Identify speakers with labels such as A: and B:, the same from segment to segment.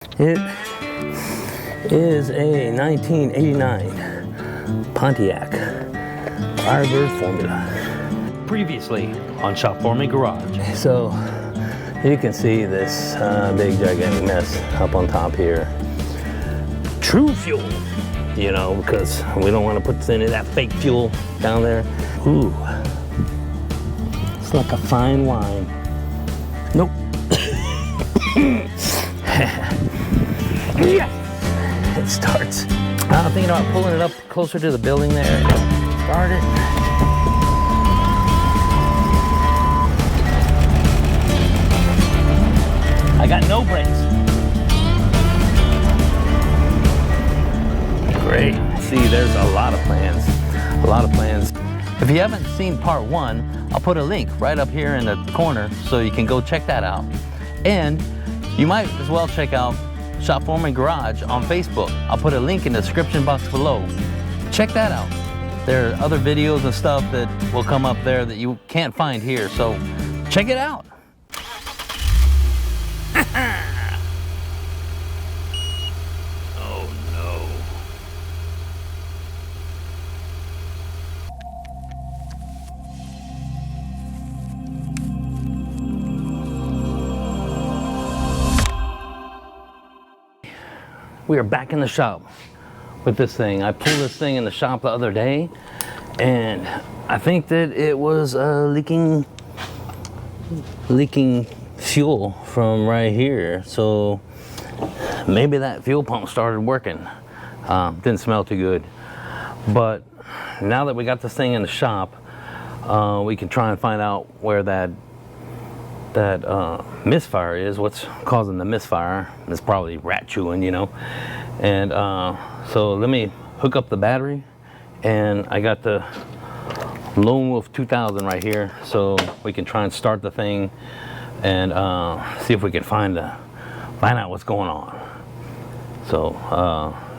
A: It is a 1989 Pontiac Firebird Formula.
B: Previously on Shop For Me Garage.
A: So you can see this big gigantic mess up on top here. True fuel, you know, because we don't want to put any of that fake fuel down there. Ooh, it's like a fine wine. Nope. Yes, it starts. I'm thinking about pulling it up closer to the building there. Start it. I got no brakes. Great. See, there's a lot of plans. A lot of plans. If you haven't seen part one, I'll put a link right up here in the corner so you can go check that out. And you might as well check out Shop For Me Garage on Facebook. I'll put a link in the description box below. Check that out. There are other videos and stuff that will come up there that you can't find here, so check it out. Oh no. We are back in the shop with this thing. I pulled this thing in the shop the other day, and I think that it was leaking fuel from right here. So maybe that fuel pump started working. Didn't smell too good. But now that we got this thing in the shop, we can try and find out where that misfire is. What's causing the misfire? It's probably rat chewing, you know. And so let me hook up the battery, and I got the Lone Wolf 2000 right here, so we can try and start the thing and see if we can find out what's going on. So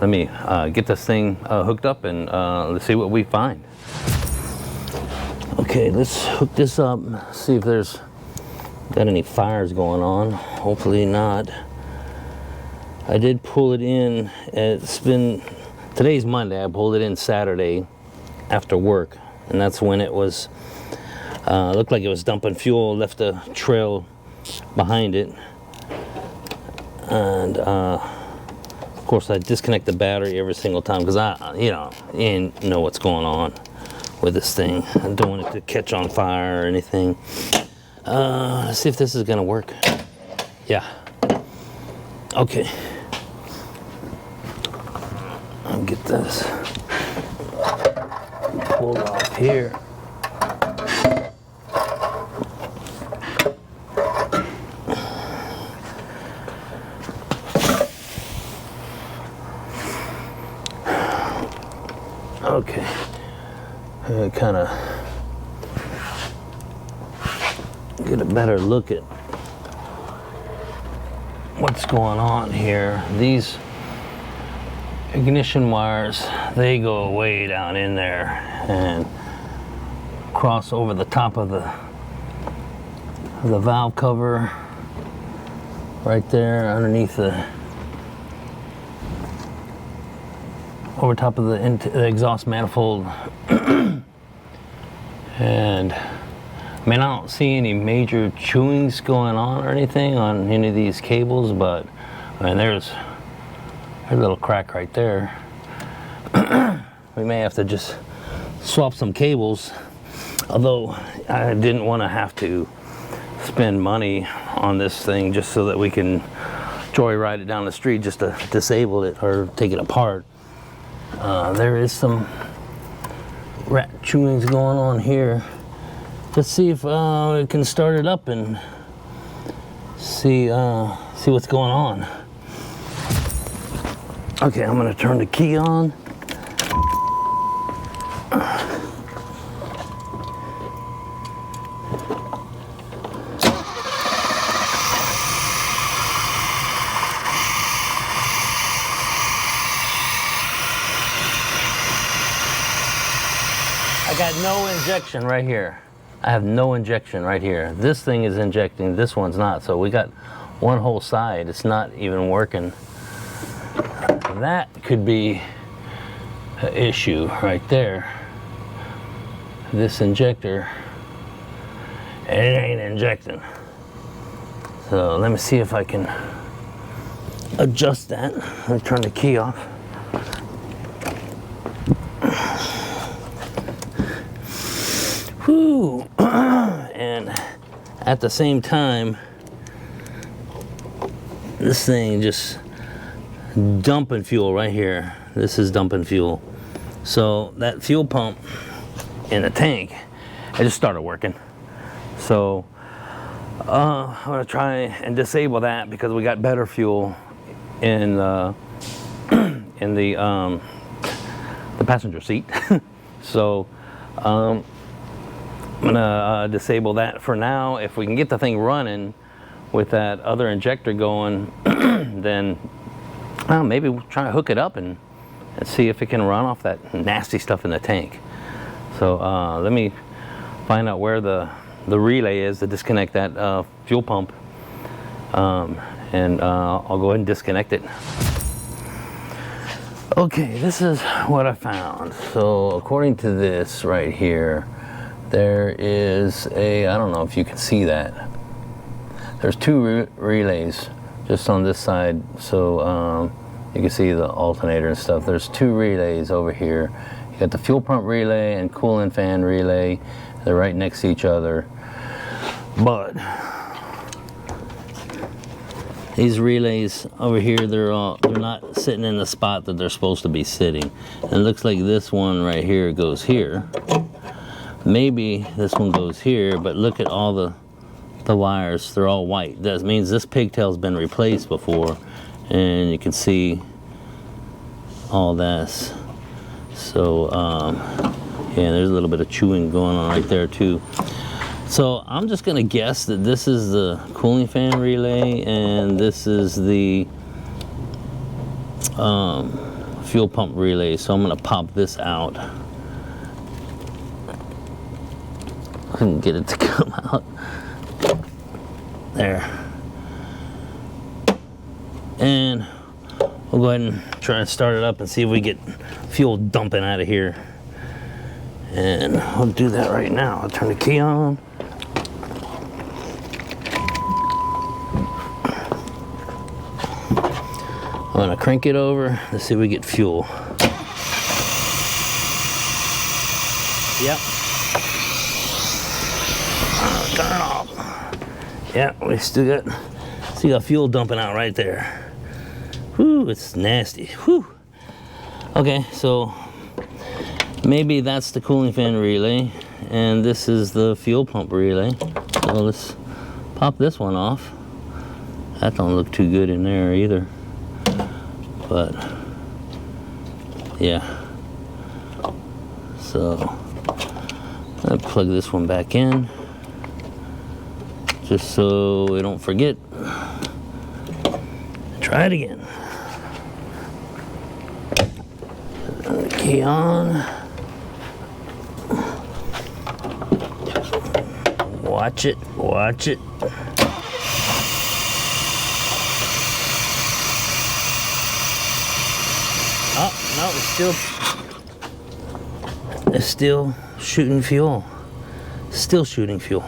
A: let me get this thing hooked up, and let's see what we find. Okay, let's hook this up, see if there's got any fires going on. Hopefully not. I did pull it in. Today's Monday. I pulled it in Saturday after work, and that's when it was looked like it was dumping fuel, left a trail behind it. And of course I disconnect the battery every single time because you didn't know what's going on with this thing. I don't want it to catch on fire or anything. Let's see if this is gonna work. Yeah. Okay. I'll get this pulled off here. Okay. Kind of get a better look at what's going on here. These ignition wires, they go way down in there and cross over the top of the valve cover right there underneath over top of the exhaust manifold. And I mean, I don't see any major chewings going on or anything on any of these cables, but I mean, there's a little crack right there. We may have to just swap some cables, although I didn't want to have to spend money on this thing just so that we can joyride it down the street just to disable it or take it apart. There is some rat chewings going on here. Let's see if we can start it up and see what's going on. Okay, I'm gonna turn the key on. I got no injection right here. I have no injection right here. This thing is injecting, this one's not. So we got one whole side. It's not even working. That could be an issue right there. This injector, it ain't injecting. So let me see if I can adjust that. Let me turn the key off. Whew. And at the same time, this thing just dumping fuel right here. This is dumping fuel. So that fuel pump in the tank, it just started working. So I'm gonna try and disable that because we got better fuel in the passenger seat. So I'm gonna disable that for now. If we can get the thing running with that other injector going, then maybe we'll try to hook it up and see if it can run off that nasty stuff in the tank. So let me find out where the relay is to disconnect that fuel pump, and I'll go ahead and disconnect it. Okay, this is what I found. So according to this right here, there is a, I don't know if you can see that. There's two relays just on this side, so you can see the alternator and stuff. There's two relays over here. You got the fuel pump relay and coolant fan relay. They're right next to each other. But these relays over here, they're not sitting in the spot that they're supposed to be sitting. And it looks like this one right here goes here. Maybe this one goes here, but look at all the wires, they're all white. That means this pigtail's been replaced before, and you can see all this. So yeah, there's a little bit of chewing going on right there too. So I'm just gonna guess that this is the cooling fan relay and this is the fuel pump relay. So I'm gonna pop this out. Couldn't get it to come out. There. And we'll go ahead and try and start it up and see if we get fuel dumping out of here. And I'll do that right now. I'll turn the key on. I'm gonna crank it over. Let's see if we get fuel. Yep. Turn it off. Yeah, we still got fuel dumping out right there. Whew, it's nasty. Whew. Okay, so maybe that's the cooling fan relay, and this is the fuel pump relay. So let's pop this one off. That don't look too good in there either. But yeah. So I'll plug this one back in, just so we don't forget. Try it again. Turn the key on. Watch it, watch it. Oh, no, it's still shooting fuel. Still shooting fuel.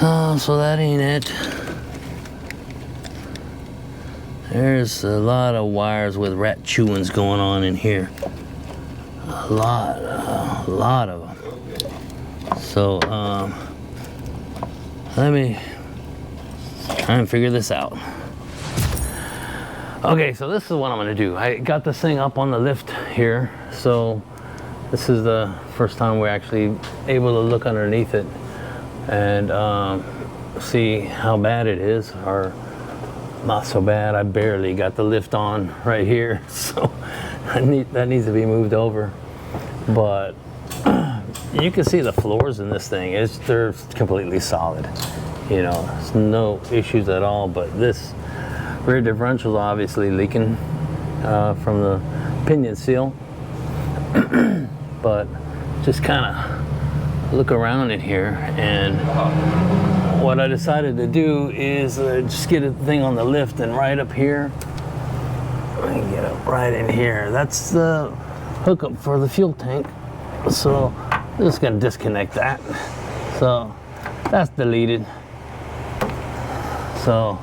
A: Oh, so that ain't it. There's a lot of wires with rat chewings going on in here. A lot of them. So, let me try and figure this out. Okay, so this is what I'm gonna do. I got this thing up on the lift here, so this is the first time we're actually able to look underneath it and see how bad it is, or not so bad. I barely got the lift on right here, so that needs to be moved over. But you can see the floors in this thing. They're completely solid. You know, there's no issues at all. But this rear differential is obviously leaking from the pinion seal. But just kind of look around in here, and what I decided to do is just get a thing on the lift, and right up here, I can get up right in here. That's the hookup for the fuel tank. So I'm just gonna disconnect that. So that's deleted. So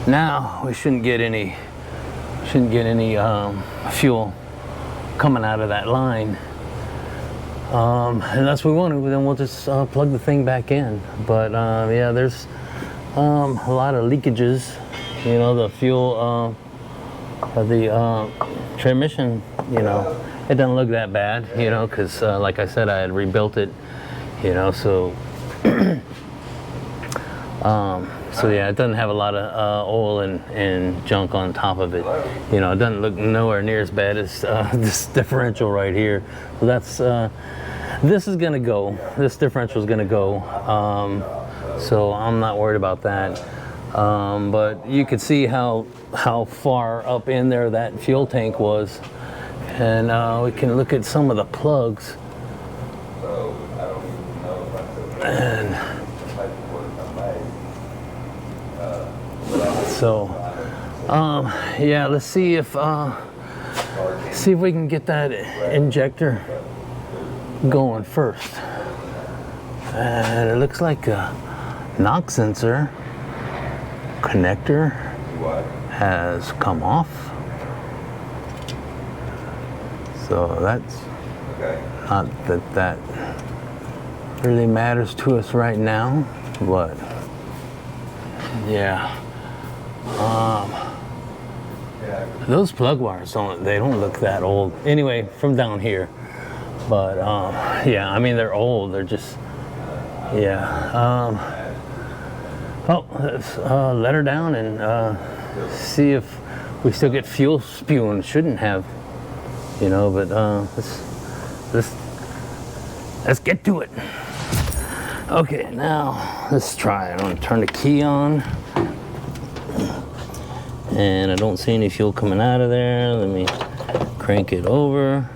A: now we shouldn't get any fuel coming out of that line. Unless we want to, then we'll just plug the thing back in. But yeah, there's a lot of leakages. You know, the fuel, the transmission, you know, it doesn't look that bad, you know, because like I said, I had rebuilt it, you know, so so yeah, it doesn't have a lot of oil and junk on top of it. You know, it doesn't look nowhere near as bad as this differential right here. So that's, this is gonna go. This differential is gonna go. So I'm not worried about that. But you could see how far up in there that fuel tank was. And we can look at some of the plugs. And so, yeah, let's see if we can get that injector going first. And it looks like a knock sensor connector has come off. So that's not that really matters to us right now, but yeah. Those plug wires don't look that old anyway from down here, but yeah, I mean they're old, they're just, yeah. Well, let's let her down and see if we still get fuel spewing. Shouldn't have, you know, but let's get to it. Okay, now let's try it. I'm gonna turn the key on. And I don't see any fuel coming out of there. Let me crank it over.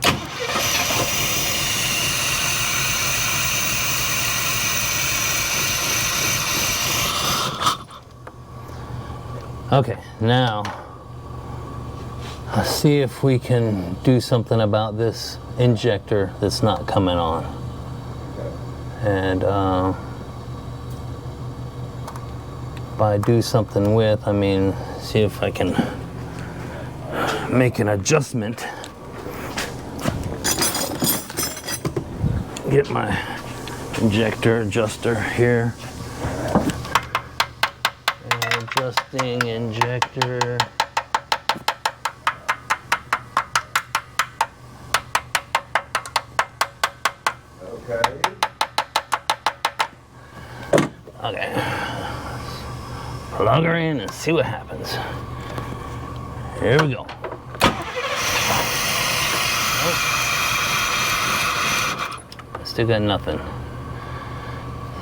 A: Okay, now let's see if we can do something about this injector that's not coming on. And by do something with, I mean, see if I can make an adjustment. Get my injector adjuster here. And adjusting injector. Okay. Plug her in and see what happens. Here we go. Oh. Still got nothing.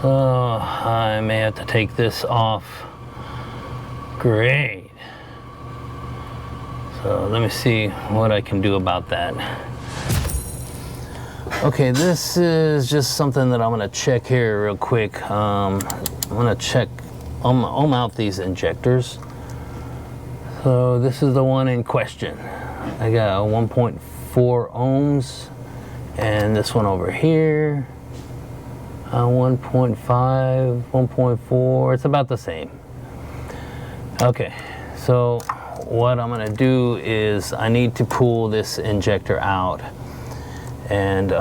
A: So I may have to take this off. Great. So let me see what I can do about that. Okay, this is just something that I'm gonna check here real quick. I'm gonna check, ohm out these injectors. So this is the one in question. I got a 1.4 ohms, and this one over here, 1.5, 1.4, it's about the same. Okay, so what I'm gonna do is I need to pull this injector out. And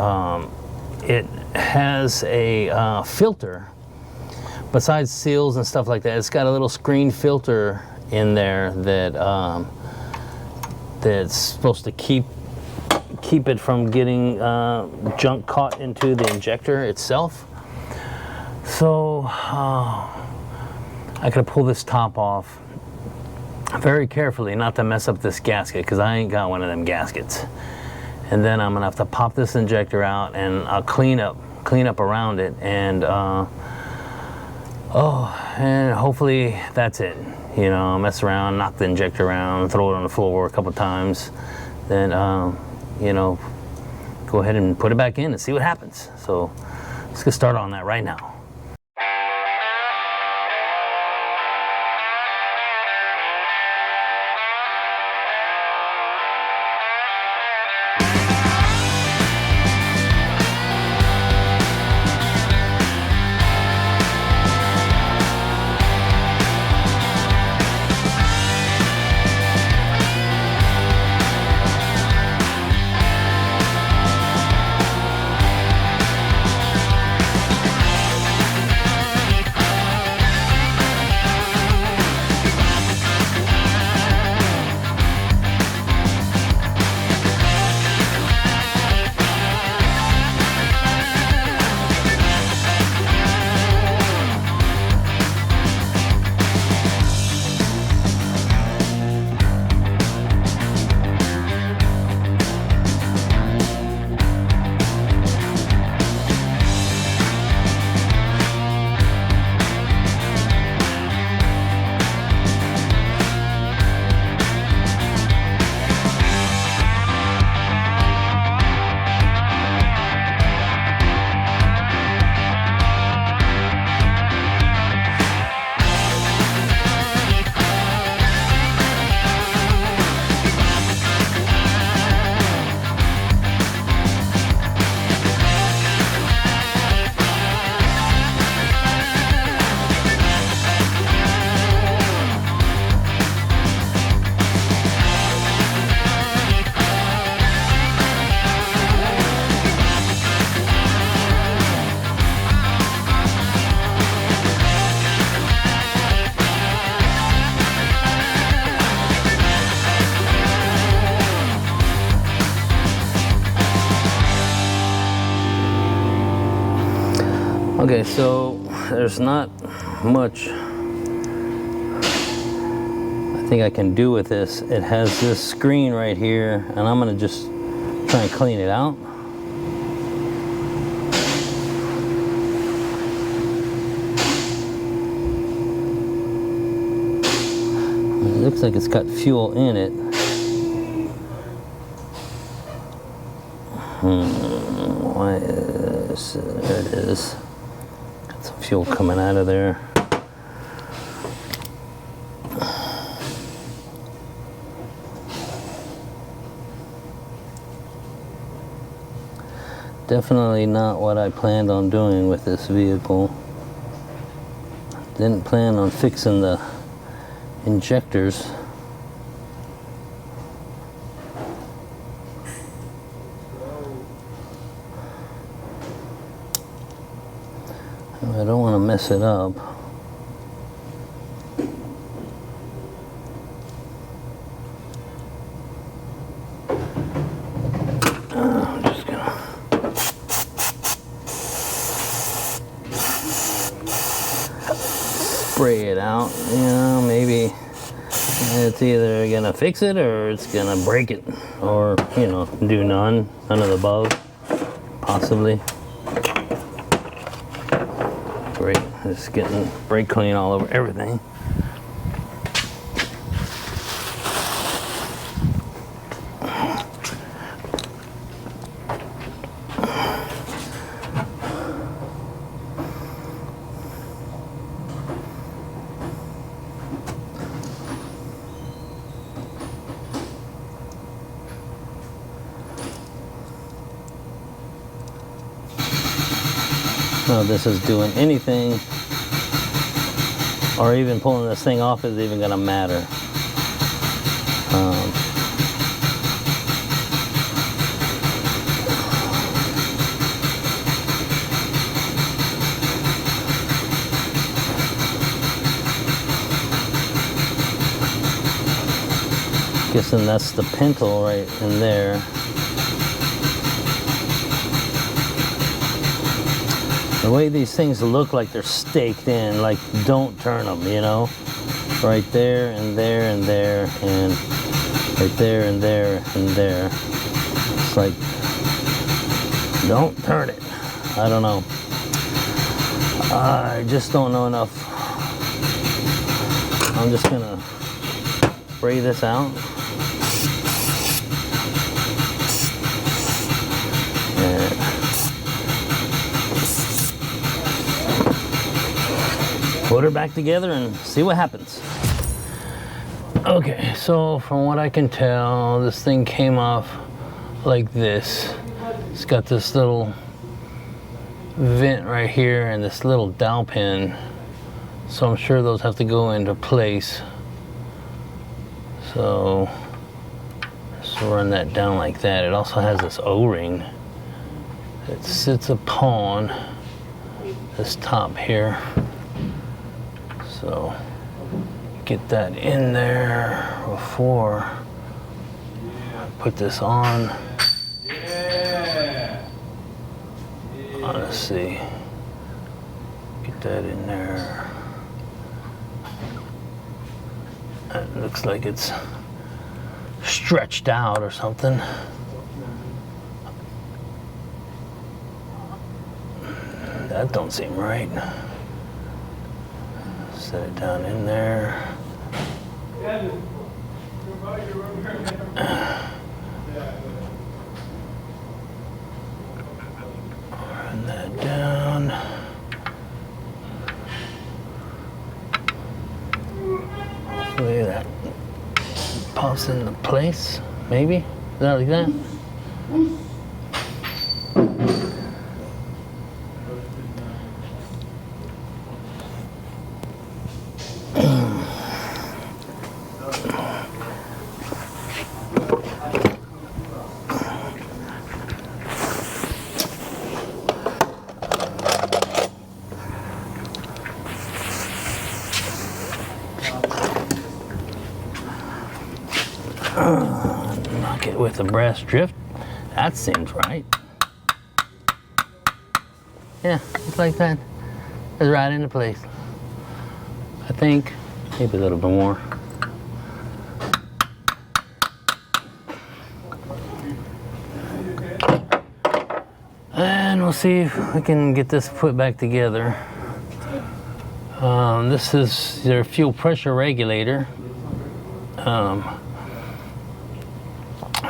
A: it has a filter. Besides seals and stuff like that, it's got a little screen filter in there that that's supposed to keep it from getting junk caught into the injector itself. So I gotta pull this top off very carefully, not to mess up this gasket, because I ain't got one of them gaskets. And then I'm gonna have to pop this injector out, and I'll clean up around it, and and hopefully that's it. You know, mess around, knock the injector around, throw it on the floor a couple times, then you know, go ahead and put it back in and see what happens. So Let's get started on that right now. Okay, so there's not much I think I can do with this. It has this screen right here, and I'm gonna just try and clean it out. It looks like it's got fuel in it. Why is there it is. Got some fuel coming out of there. Definitely not what I planned on doing with this vehicle. Didn't plan on fixing the injectors. I don't want to mess it up. I'm just gonna spray it out. You know, maybe it's either gonna fix it or it's gonna break it, or you know, do none of the above, possibly. Great, just getting brake clean all over everything. Now this is doing anything, or even pulling this thing off is even going to matter. Guessing that's the pintle right in there. The way these things look like they're staked in, like don't turn them, you know? Right there and there and there and right there and there and there. It's like, don't turn it. I don't know. I just don't know enough. I'm just gonna spray this out. put her back together and see what happens. Okay, so from what I can tell, this thing came off like this. It's got this little vent right here and this little dowel pin. So I'm sure those have to go into place. So just run that down like that. It also has this O-ring that sits upon this top here. So get that in there before I put this on. Let's see. Get that in there. It looks like it's stretched out or something. That don't seem right. Set it down in there. Run that down. Hopefully that pops into place. Maybe? Is that like that? Knock it with the brass drift. That seems right. Yeah, just like that. It's right into place. I think maybe a little bit more. And we'll see if we can get this put back together. This is their fuel pressure regulator.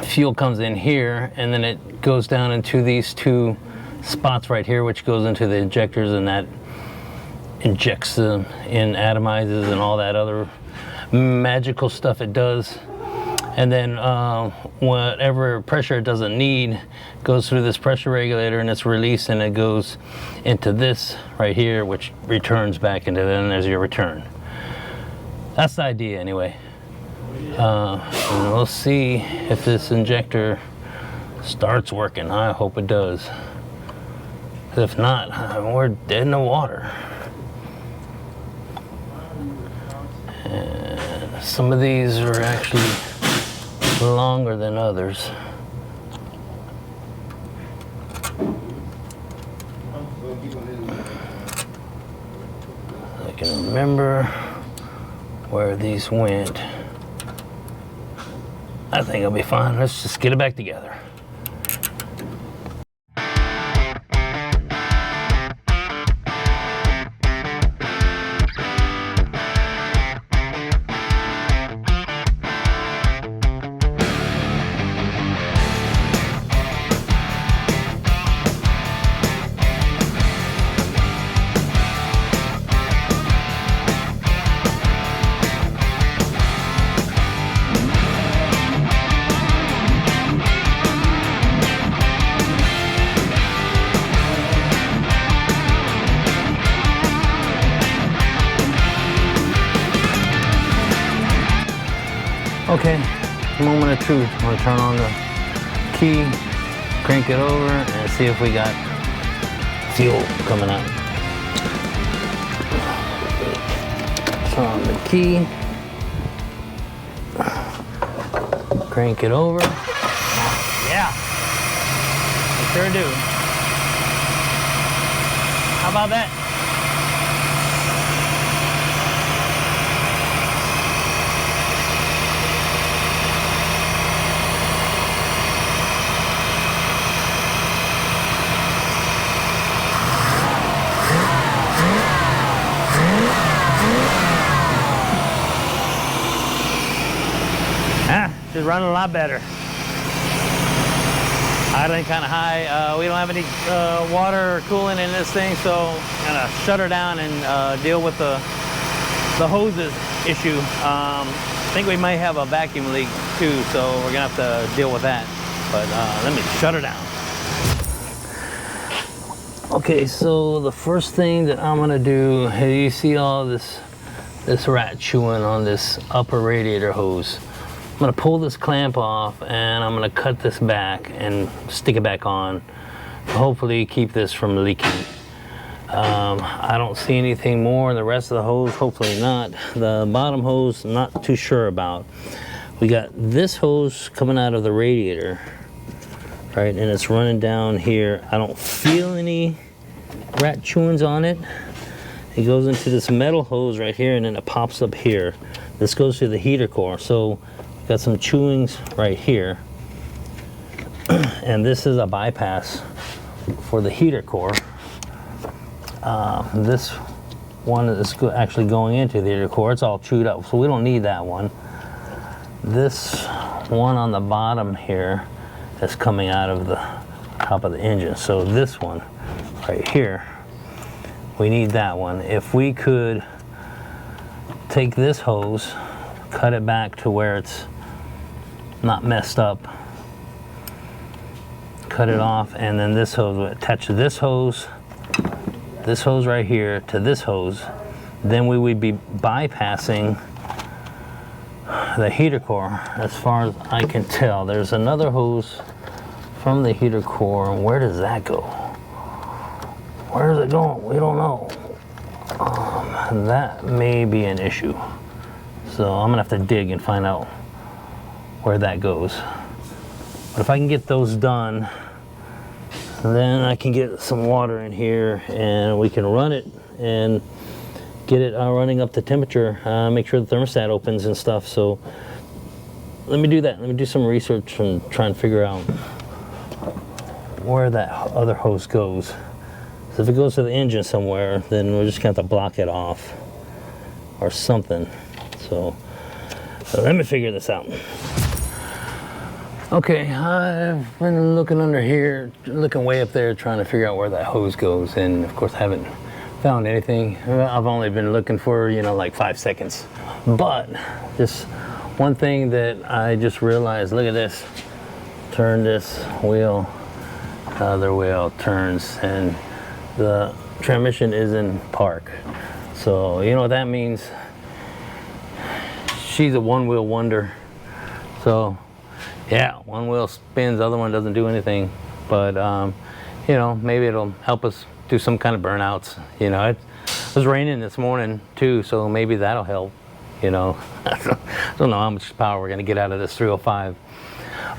A: Fuel comes in here and then it goes down into these two spots right here, which goes into the injectors, and that injects them in, atomizes and all that other magical stuff it does. And then whatever pressure it doesn't need goes through this pressure regulator and it's released, and it goes into this right here, which returns back into there, and there's your return. That's the idea anyway. And we'll see if this injector starts working. I hope it does. If not, we're dead in the water. And some of these are actually longer than others. I can remember where these went. I think it'll be fine. Let's just get it back together. Okay, moment of truth. I'm gonna turn on the key, crank it over, and see if we got fuel coming out. Turn on the key, crank it over. Yeah, I sure do. How about that? It's running a lot better. Idling kind of high. We don't have any water or coolant in this thing, so I'm gonna shut her down and deal with the the hoses issue. I think we might have a vacuum leak too, so we're gonna have to deal with that. But let me shut her down. Okay, so the first thing that I'm gonna do, hey, you see all this rat chewing on this upper radiator hose. I'm gonna pull this clamp off and I'm gonna cut this back and stick it back on to hopefully keep this from leaking. I don't see anything more in the rest of the hose, hopefully not. The bottom hose, I'm not too sure about. We got this hose coming out of the radiator, right, and it's running down here. I don't feel any rat chewings on it. It goes into this metal hose right here and then it pops up here. This goes to the heater core. So got some chewings right here. And this is a bypass for the heater core. This one is actually going into the heater core. It's all chewed up, so we don't need that one. This one on the bottom here is coming out of the top of the engine. So this one right here, we need that one. If we could take this hose, cut it back to where it's not messed up, cut it off, and then this hose would attach to this hose right here to this hose, then we would be bypassing the heater core as far as I can tell. There's another hose from the heater core. Where does that go? Where is it going? We don't know. That may be an issue. So I'm gonna have to dig and find out where that goes. But if I can get those done, then I can get some water in here and we can run it and get it running up to temperature, make sure the thermostat opens and stuff. So let me do that. Let me do some research and try and figure out where that other hose goes. So if it goes to the engine somewhere, then we're just gonna have to block it off or something. So let me figure this out. Okay, I've been looking under here, looking way up there, trying to figure out where that hose goes, and of course I haven't found anything. I've only been looking for, you know, like 5 seconds. But just one thing that I just realized, look at this. Turn this wheel, other wheel turns, and the transmission is in park. So you know what that means? She's a one-wheel wonder. So yeah, one wheel spins, the other one doesn't do anything. But you know, maybe it'll help us do some kind of burnouts. You know, it was raining this morning too, so maybe that'll help. You know, I don't know how much power we're gonna get out of this 305.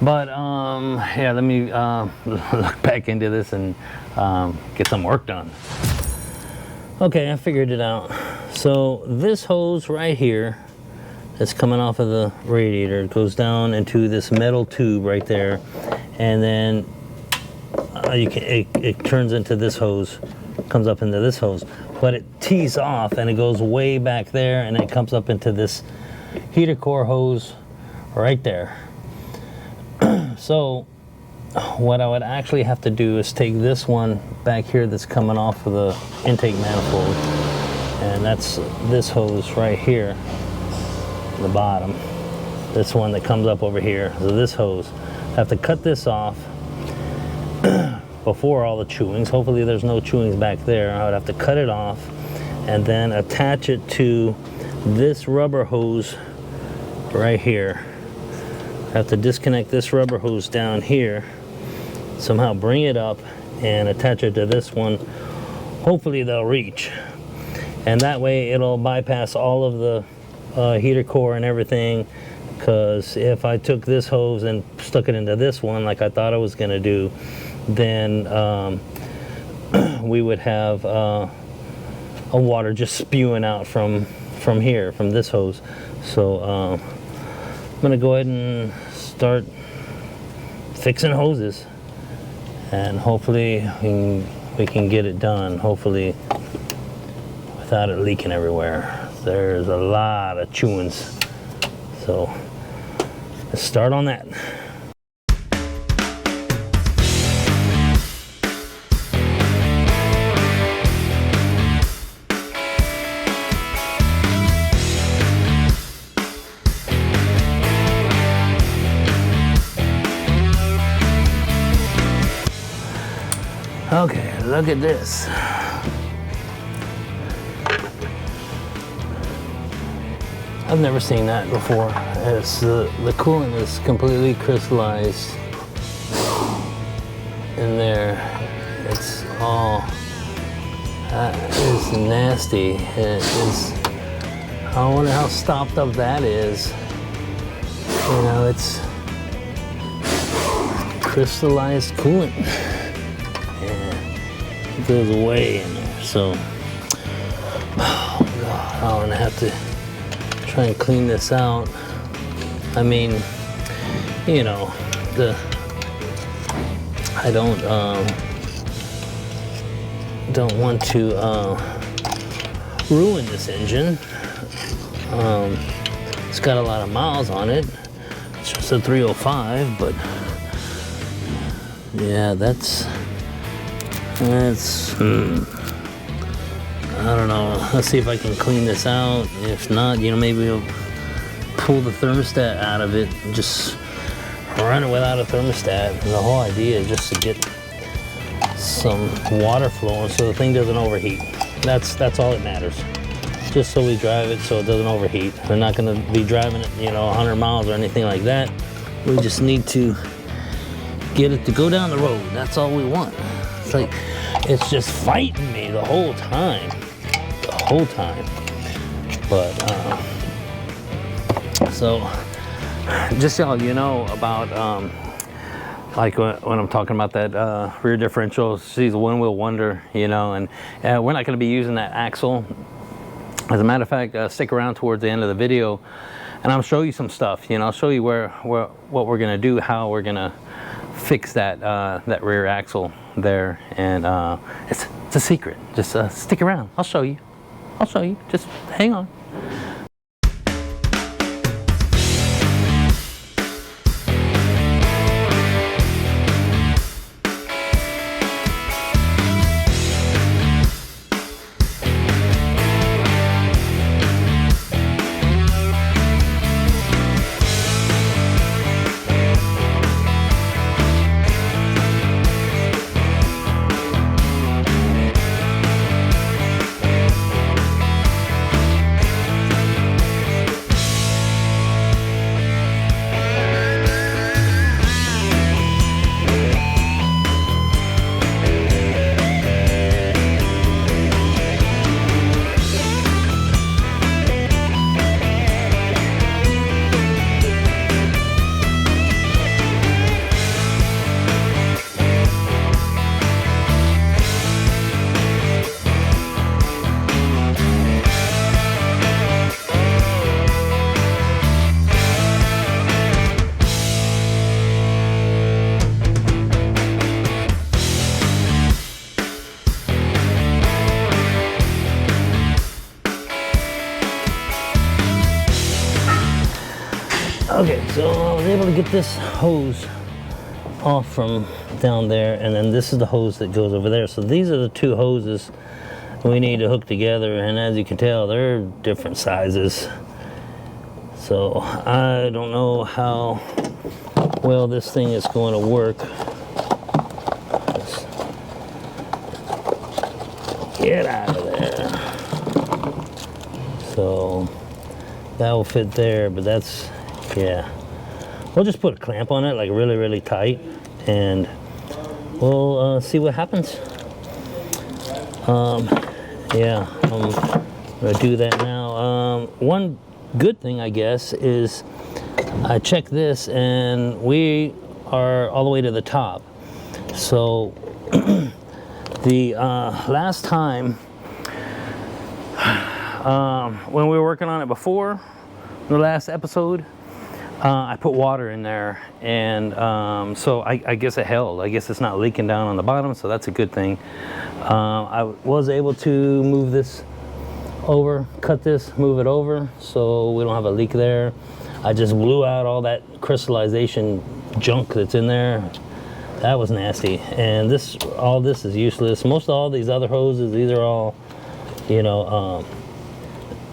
A: But yeah, let me look back into this and get some work done. Okay, I figured it out. So this hose right here that's coming off of the radiator, it goes down into this metal tube right there, and then it turns into this hose, comes up into this hose, but it tees off and it goes way back there and it comes up into this heater core hose right there. So what I would actually have to do is take this one back here that's coming off of the intake manifold, and that's this hose right here, the bottom, this one that comes up over here. So this hose, I have to cut this off before all the chewings. Hopefully there's no chewings back there. I would have to cut it off and then attach it to this rubber hose right here. I have to disconnect this rubber hose down here, somehow bring it up and attach it to this one. Hopefully they'll reach, and that way it'll bypass all of the heater core and everything, because if I took this hose and stuck it into this one like I thought I was going to do, then we would have a water just spewing out from here, from this hose. So I'm going to go ahead and start fixing hoses, and hopefully we can get it done, hopefully without it leaking everywhere. There's a lot of chewings, so let's start on that. Okay, look at this. I've never seen that before. It's the coolant is completely crystallized in there. It's all, that is nasty. It is, I wonder how stopped up that is. You know, it's crystallized coolant. Yeah, it goes away in there. So, oh God, I'm gonna have to try and clean this out. I mean, you know, I don't want to ruin this engine. It's got a lot of miles on it. It's just a 305, but yeah, that's I don't know. Let's see if I can clean this out. If not, you know, maybe we'll pull the thermostat out of it and just run it without a thermostat. And the whole idea is just to get some water flowing so the thing doesn't overheat. That's all that matters. Just so we drive it so it doesn't overheat. We're not going to be driving it, you know, 100 miles or anything like that. We just need to get it to go down the road. That's all we want. It's like, it's just fighting me the whole time. But so just so you know about like when I'm talking about that rear differential, she's a one-wheel wonder, you know, and we're not going to be using that axle. As a matter of fact, stick around towards the end of the video and I'll show you some stuff. You know, I'll show you what we're going to do, how we're going to fix that that rear axle there, and it's a secret. Just stick around. I'll show you. Just hang on. Okay, so I was able to get this hose off from down there, and then this is the hose that goes over there. So these are the two hoses we need to hook together, and as you can tell, they're different sizes. So I don't know how well this thing is going to work. Get out of there. So that will fit there, but that's, yeah. We'll just put a clamp on it, like really, really tight, and we'll see what happens. Yeah, I'm gonna do that now. One good thing, I guess, is I checked this and we are all the way to the top. So the last time when we were working on it before, the last episode, I put water in there, and so I guess it held. I guess it's not leaking down on the bottom, so that's a good thing. I was able to move this over, cut this, move it over, so we don't have a leak there. I just blew out all that crystallization junk that's in there. That was nasty, and all this is useless. Most of all these other hoses, these are all, you know,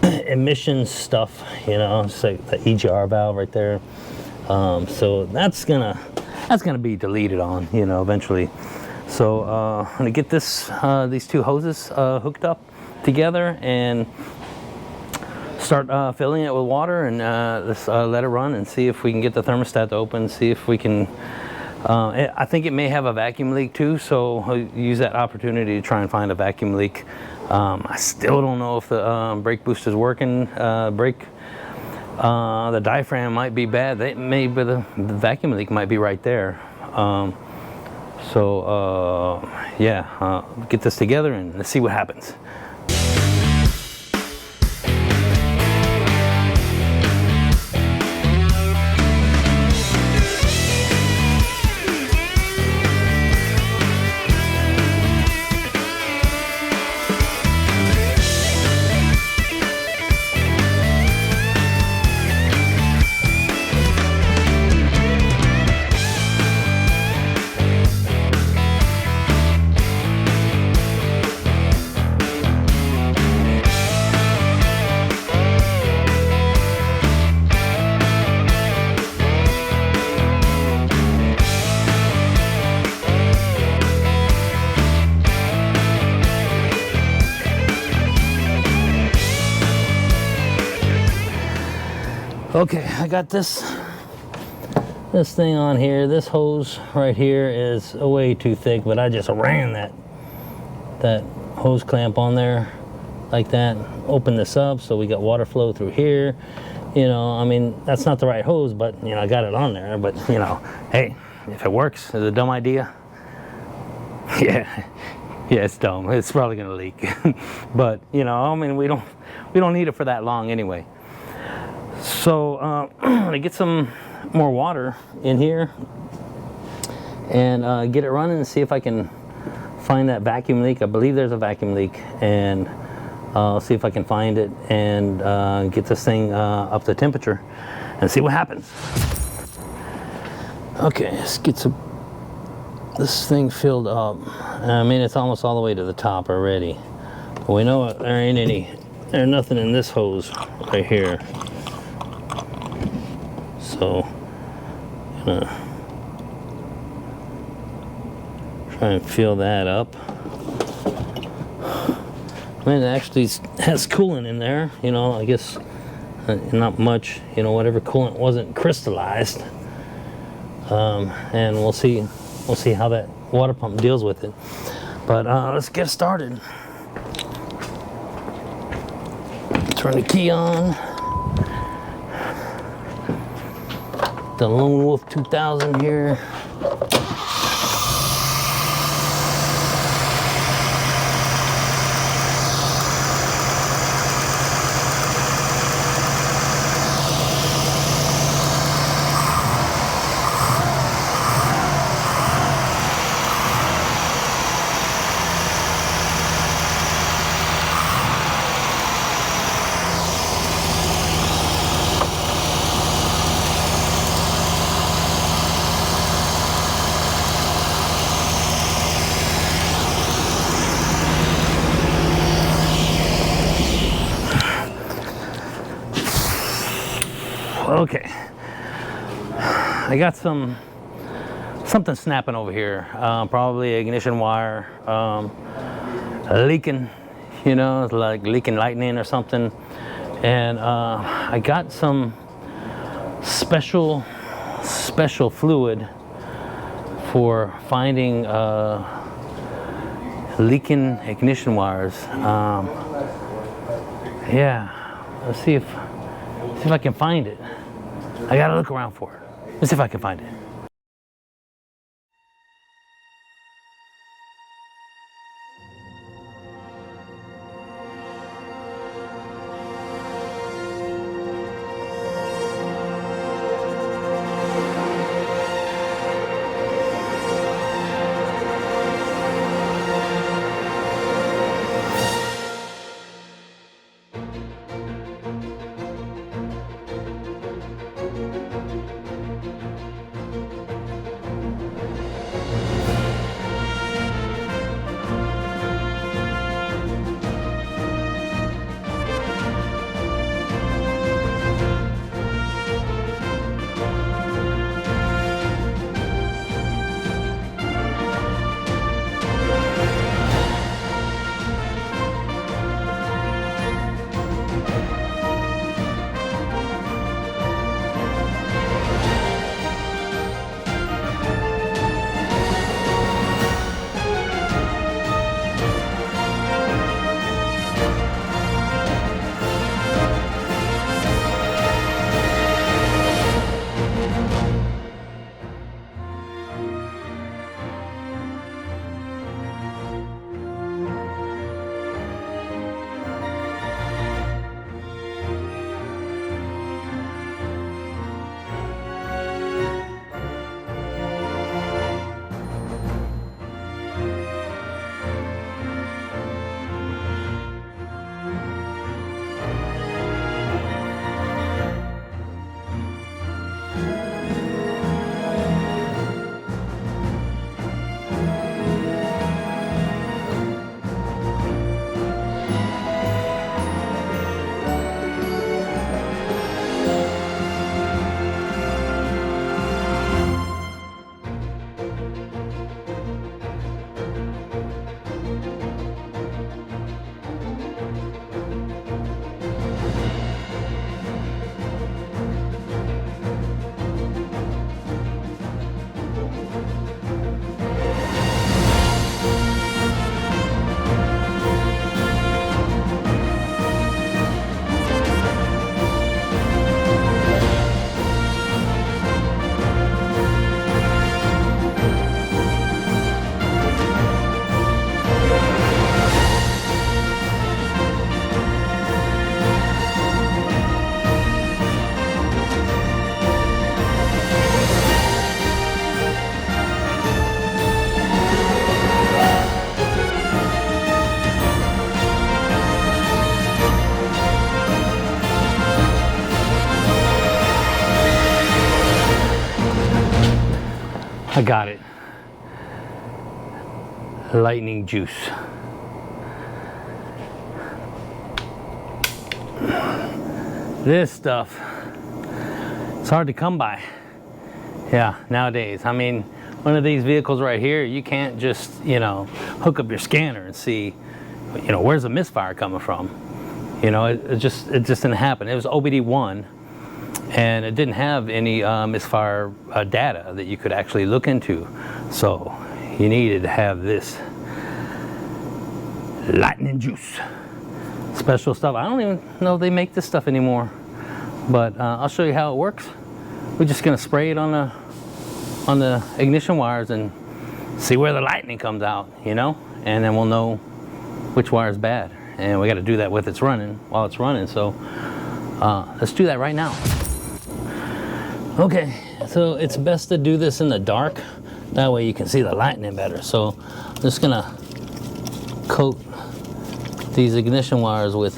A: emissions stuff, you know, it's like the EGR valve right there. So that's gonna be deleted on, you know, eventually. So I'm gonna get this these two hoses hooked up together and start filling it with water, and let's let it run and see if we can get the thermostat to open, see if we can I think it may have a vacuum leak too, so I'll use that opportunity to try and find a vacuum leak. I still don't know if the brake boost is working. The diaphragm might be bad. Maybe the vacuum leak might be right there. Yeah, get this together and let's see what happens. Okay, I got this thing on here. This hose right here is way too thick, but I just ran that hose clamp on there like that. Open this up so we got water flow through here. You know, I mean, that's not the right hose, but you know, I got it on there. But you know, hey, if it works, it's a dumb idea. Yeah, it's dumb. It's probably gonna leak. But you know, I mean, we don't need it for that long anyway. So I'm gonna get some more water in here and get it running and see if I can find that vacuum leak. I believe there's a vacuum leak, and I'll see if I can find it and get this thing up to temperature and see what happens. Okay, let's get this thing filled up. I mean, it's almost all the way to the top already. But we know there's nothing in this hose right here. So, I'm gonna try and fill that up. I mean, it actually has coolant in there, you know, I guess not much, you know, whatever coolant wasn't crystallized. And we'll see how that water pump deals with it. But let's get started. Turn the key on. The Lone Wolf 2000 here. Okay, I got something snapping over here, probably ignition wire leaking, you know, it's like leaking lightning or something. And I got some special fluid for finding leaking ignition wires. Yeah, let's see if I can find it. I gotta look around for it. Let's see if I can find it. I got it. Lightning juice. This stuff, it's hard to come by. Yeah, nowadays. I mean, one of these vehicles right here, you can't just, you know, hook up your scanner and see, you know, where's the misfire coming from. You know, it just didn't happen. It was OBD1, and it didn't have any misfire data that you could actually look into. So you needed to have this lightning juice. Special stuff. I don't even know if they make this stuff anymore, but I'll show you how it works. We're just gonna spray it on the ignition wires and see where the lightning comes out, you know, and then we'll know which wire is bad. And we got to do that while it's running. So let's do that right now. Okay, so it's best to do this in the dark. That way you can see the lightning better. So I'm just gonna coat these ignition wires with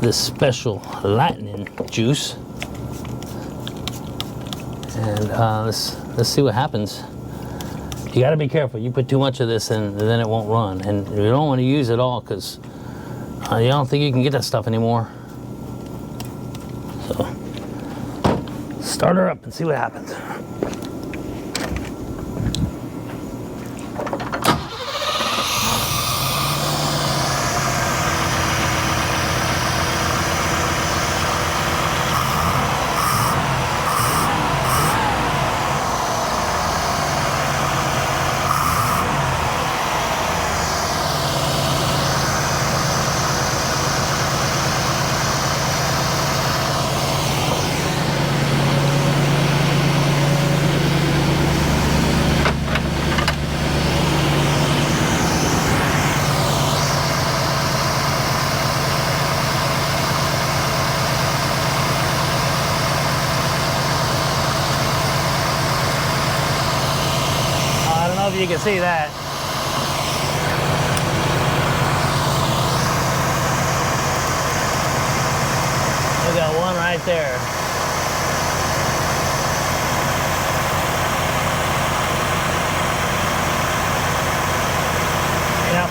A: this special lightning juice, and let's see what happens. You got to be careful. You put too much of this and then it won't run, and you don't want to use it all because you don't think you can get that stuff anymore. So start her up and see what happens. You can see that. We got one right there. Yep.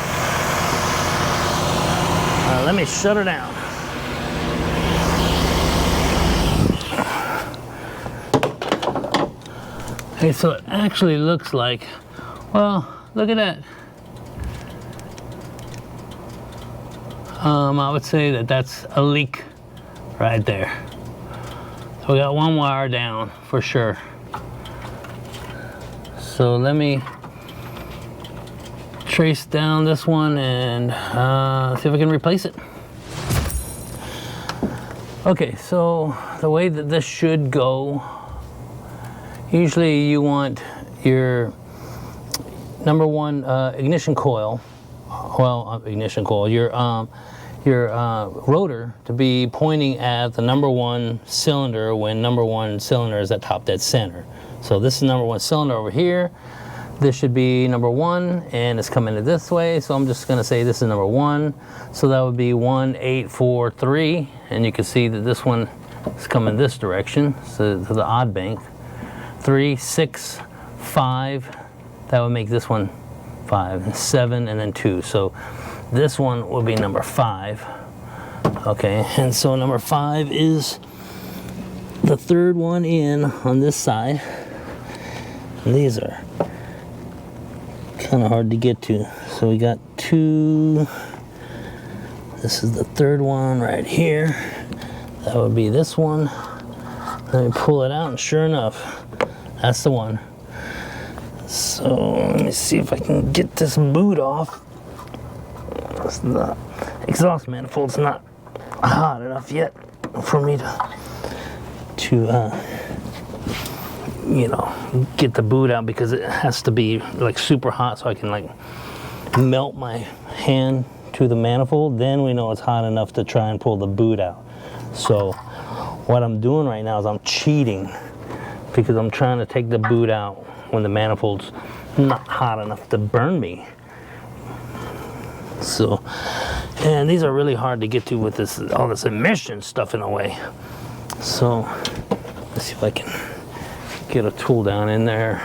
A: Let me shut her down. Okay, so it actually looks like, well, look at that. I would say that that's a leak right there. So we got one wire down for sure. So let me trace down this one and see if I can replace it. Okay, so the way that this should go, usually you want your number one ignition coil, your rotor to be pointing at the number one cylinder when number one cylinder is at top dead center. So this is number one cylinder over here. This should be number one, and it's coming in this way. So I'm just gonna say this is number one. So that would be 1, 8, 4, 3, and you can see that this one is coming this direction, so to the odd bank. 3, 6, 5. That would make this one 5, 7, and then 2. So this one will be number 5. Okay, and so number 5 is the third one in on this side. And these are kind of hard to get to. So we got 2. This is the third one right here. That would be this one. Let me pull it out, and sure enough, that's the one. So let me see if I can get this boot off. The exhaust manifold's not hot enough yet for me to you know, get the boot out, because it has to be like super hot so I can like melt my hand to the manifold. Then we know it's hot enough to try and pull the boot out. So what I'm doing right now is I'm cheating, because I'm trying to take the boot out when the manifold's not hot enough to burn me. So, and these are really hard to get to with this, all this emission stuff in the way. So let's see if I can get a tool down in there.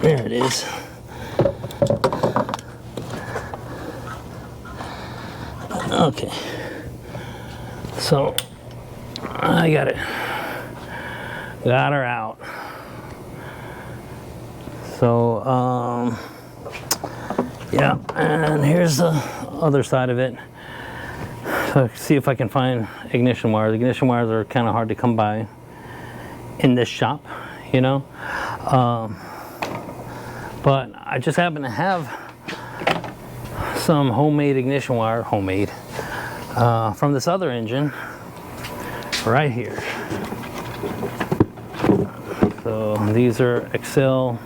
A: There it is. Okay. So I got it. Got her out. So yeah, and here's the other side of it. So see if I can find ignition wires. Ignition wires are kind of hard to come by in this shop, you know. But I just happen to have some homemade ignition wire, from this other engine right here. So these are Excel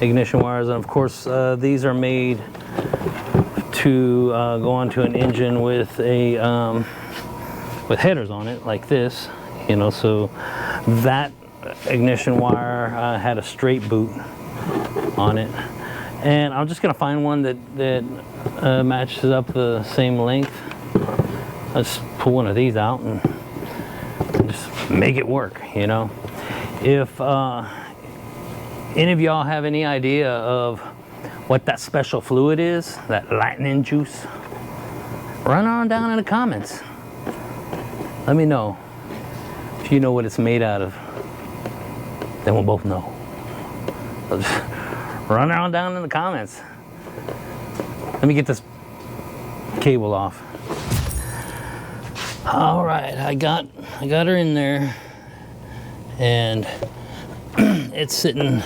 A: ignition wires, and of course these are made to go onto an engine with a with headers on it like this, you know. So that ignition wire had a straight boot on it, and I'm just gonna find one that matches up the same length. I'll just pull one of these out and just make it work, you know. If any of y'all have any idea of what that special fluid is, that lightning juice, run on down in the comments. Let me know if you know what it's made out of. Then we'll both know. So just run on down in the comments. Let me get this cable off. All right, I got her in there, and it's sitting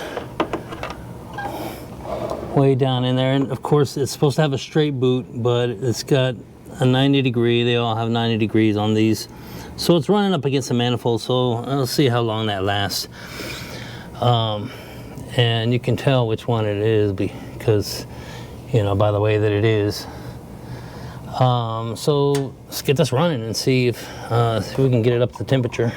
A: way down in there. And of course, it's supposed to have a straight boot, but it's got a 90 degree. They all have 90 degrees on these, so it's running up against the manifold. So I'll see how long that lasts. And you can tell which one it is because, you know, by the way that it is. So let's get this running and see if we can get it up to temperature.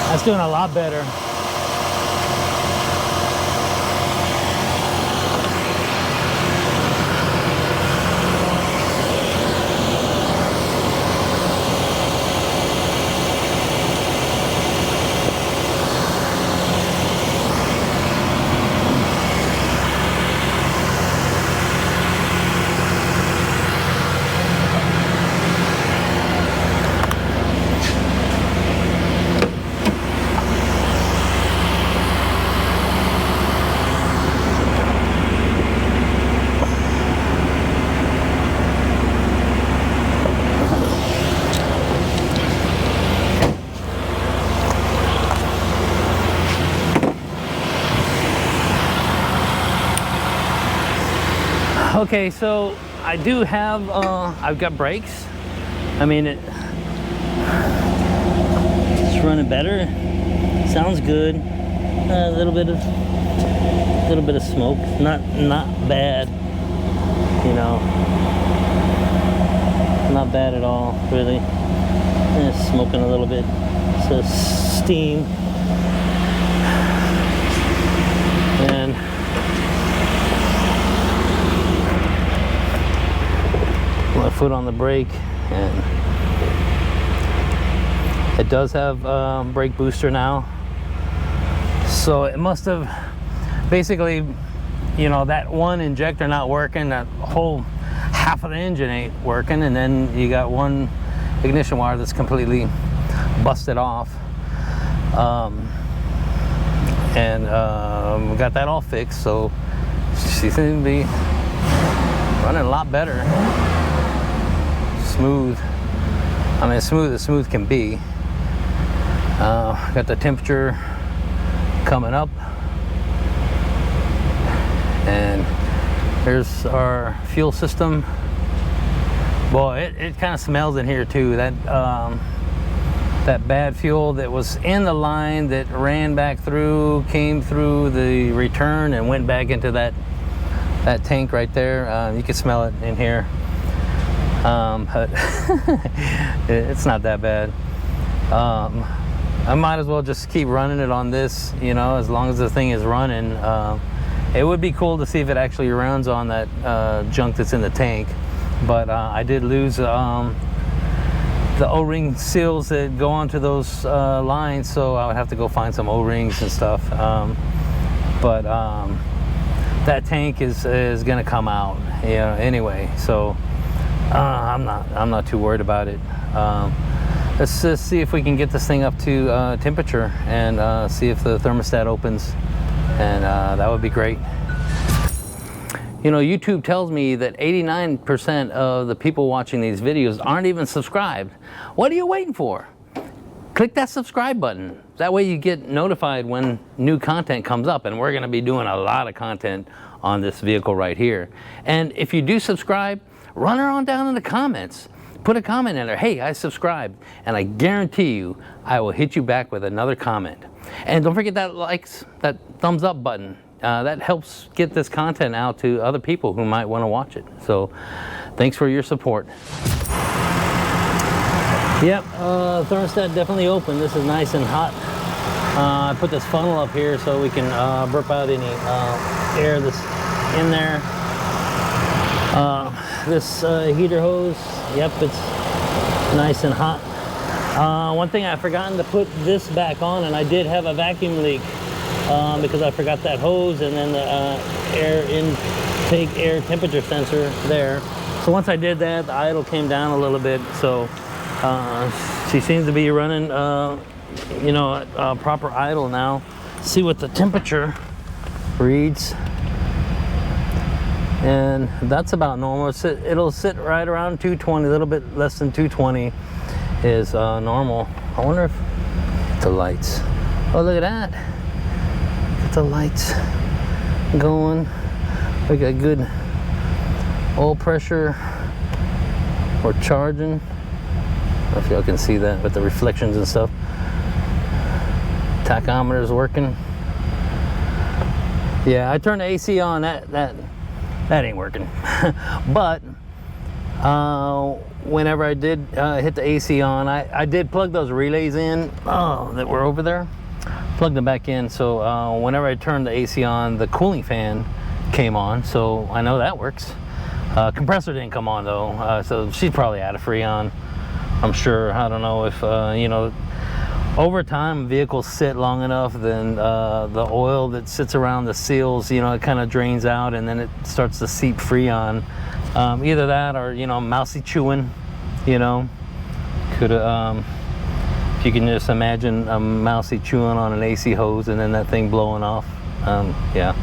A: That's doing a lot better. Okay, so I do have, I've got brakes. I mean, it's running better. Sounds good. A little bit of smoke. Not bad. You know, not bad at all, really. It's smoking a little bit. So steam. And my foot on the brake, and it does have brake booster now, so it must have basically, you know, that one injector not working, that whole half of the engine ain't working, and then you got one ignition wire that's completely busted off, and we got that all fixed, so she seems to be running a lot better. Smooth. I mean, smooth as smooth can be. Got the temperature coming up, and here's our fuel system. Boy, it kind of smells in here too. That that bad fuel that was in the line that ran back through, came through the return and went back into that tank right there. You can smell it in here, but it's not that bad. I might as well just keep running it on this, you know, as long as the thing is running. It would be cool to see if it actually runs on that junk that's in the tank, but I did lose the O-ring seals that go onto those lines, so I would have to go find some O-rings and stuff. But that tank is gonna come out, you know, anyway, so I'm not too worried about it. Let's just see if we can get this thing up to temperature and see if the thermostat opens, and that would be great. You know, YouTube tells me that 89% of the people watching these videos aren't even subscribed. What are you waiting for? Click that subscribe button. That way you get notified when new content comes up, and we're gonna be doing a lot of content on this vehicle right here. And if you do subscribe, run her on down in the comments. Put a comment in there, hey, I subscribed, and I guarantee you I will hit you back with another comment. And don't forget that likes, that thumbs up button. That helps get this content out to other people who might want to watch it. So thanks for your support. Yep, thermostat definitely open. This is nice and hot. I put this funnel up here so we can burp out any air that's in there. This heater hose, yep, it's nice and hot. One thing I've forgotten to put this back on, and I did have a vacuum leak because I forgot that hose and then the air intake air temperature sensor there. So once I did that, the idle came down a little bit. So she seems to be running, you know, proper idle now. See what the temperature reads. And that's about normal. It'll sit right around 220, a little bit less than 220 is normal. I wonder if the lights, oh look at that, get the lights going. We got good oil pressure. We're charging. I don't know if y'all can see that with the reflections and stuff. Tachometer is working. Yeah, I turned the AC on, that ain't working. But whenever I did hit the AC on, I did plug those relays in that were over there. Plugged them back in, so whenever I turned the AC on, the cooling fan came on, so I know that works. Compressor didn't come on though, so she's probably out of Freon, I'm sure. I don't know if, you know, over time vehicles sit long enough, then the oil that sits around the seals, you know, it kind of drains out and then it starts to seep Freon. Either that or, you know, mousy chewing, you know, could if you can just imagine a mousy chewing on an AC hose and then that thing blowing off. Yeah.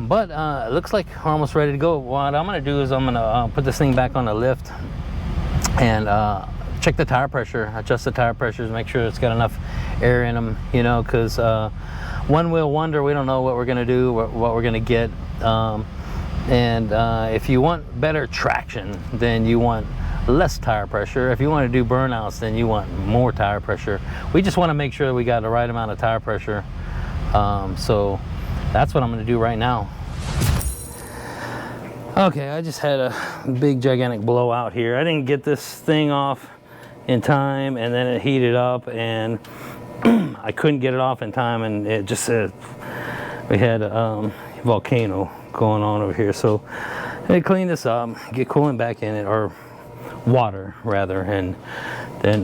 A: But it looks like we're almost ready to go. What I'm gonna do is I'm gonna put this thing back on the lift and check the tire pressure, adjust the tire pressures, make sure it's got enough air in them, you know, because one wheel wonder, we don't know what we're gonna do, what we're gonna get. And if you want better traction, then you want less tire pressure. If you want to do burnouts, then you want more tire pressure. We just want to make sure we got the right amount of tire pressure. So that's what I'm going to do right now. Okay, I just had a big gigantic blowout here. I didn't get this thing off in time, and then it heated up and I couldn't get it off in time, and it just said we had a volcano going on over here. So I clean this up, get coolant back in it, or water rather, and then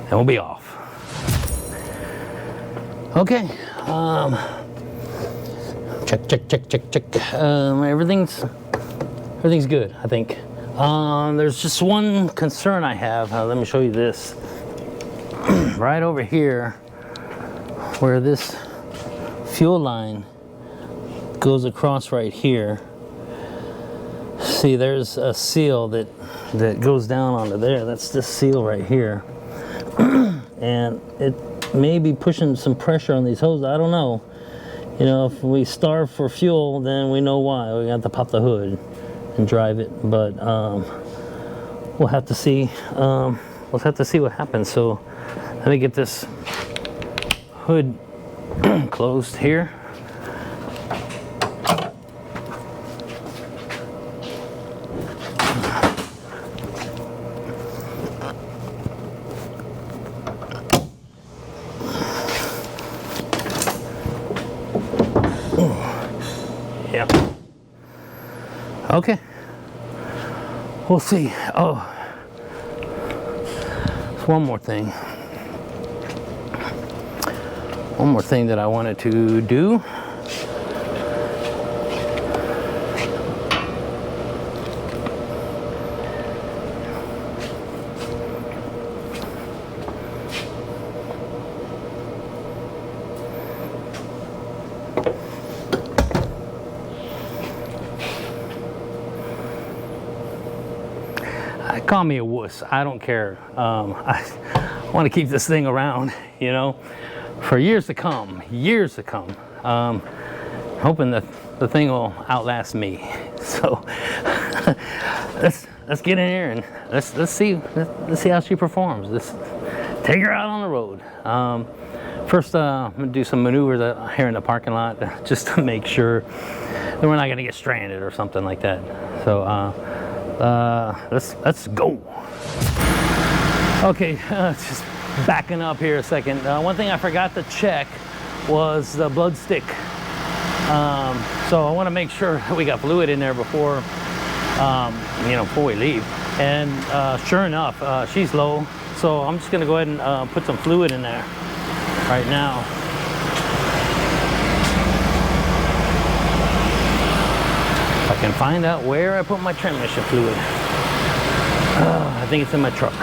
A: we'll be off. Okay, check. Everything's good, I think. There's just one concern I have. Let me show you this. Right over here, where this fuel line goes across right here. See, there's a seal that goes down onto there. That's this seal right here. And it may be pushing some pressure on these hoses. I don't know. You know, if we starve for fuel, then we know why. We have to pop the hood and drive it. But we'll have to see. We'll have to see what happens. So let me get this hood closed here. Yeah. Okay. We'll see. Oh, there's one more thing. One more thing that I wanted to do. Call me a wuss. I don't care. I want to keep this thing around, you know, for years to come. Years to come. Hoping that the thing will outlast me. So let's get in here and let's see how she performs. Let's take her out on the road. First, I'm gonna do some maneuvers here in the parking lot just to make sure that we're not gonna get stranded or something like that. So. Let's go. Okay, just backing up here a second. One thing I forgot to check was the blood stick. So I want to make sure we got fluid in there before, before we leave. And sure enough, she's low. So I'm just gonna go ahead and put some fluid in there right now. I can find out where I put my transmission fluid. I think it's in my truck.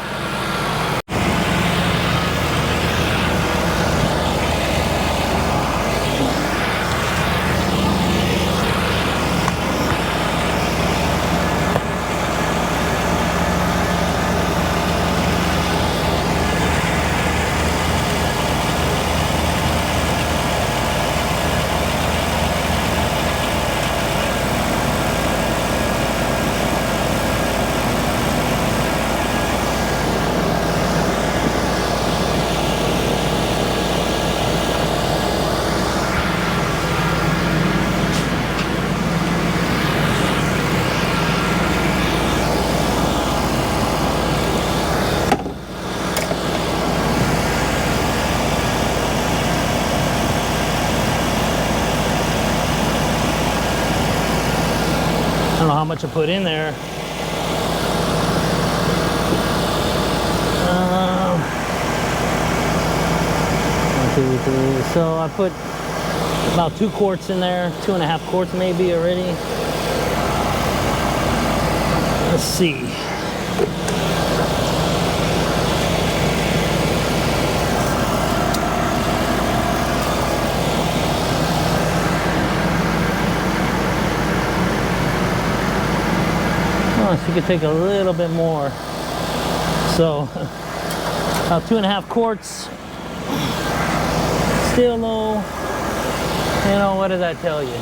A: I don't know how much I put in there. So I put about 2 quarts in there, 2.5 quarts maybe already. Let's see. Oh, she could take a little bit more. So about 2.5 quarts. Still low. You know, what does that tell you?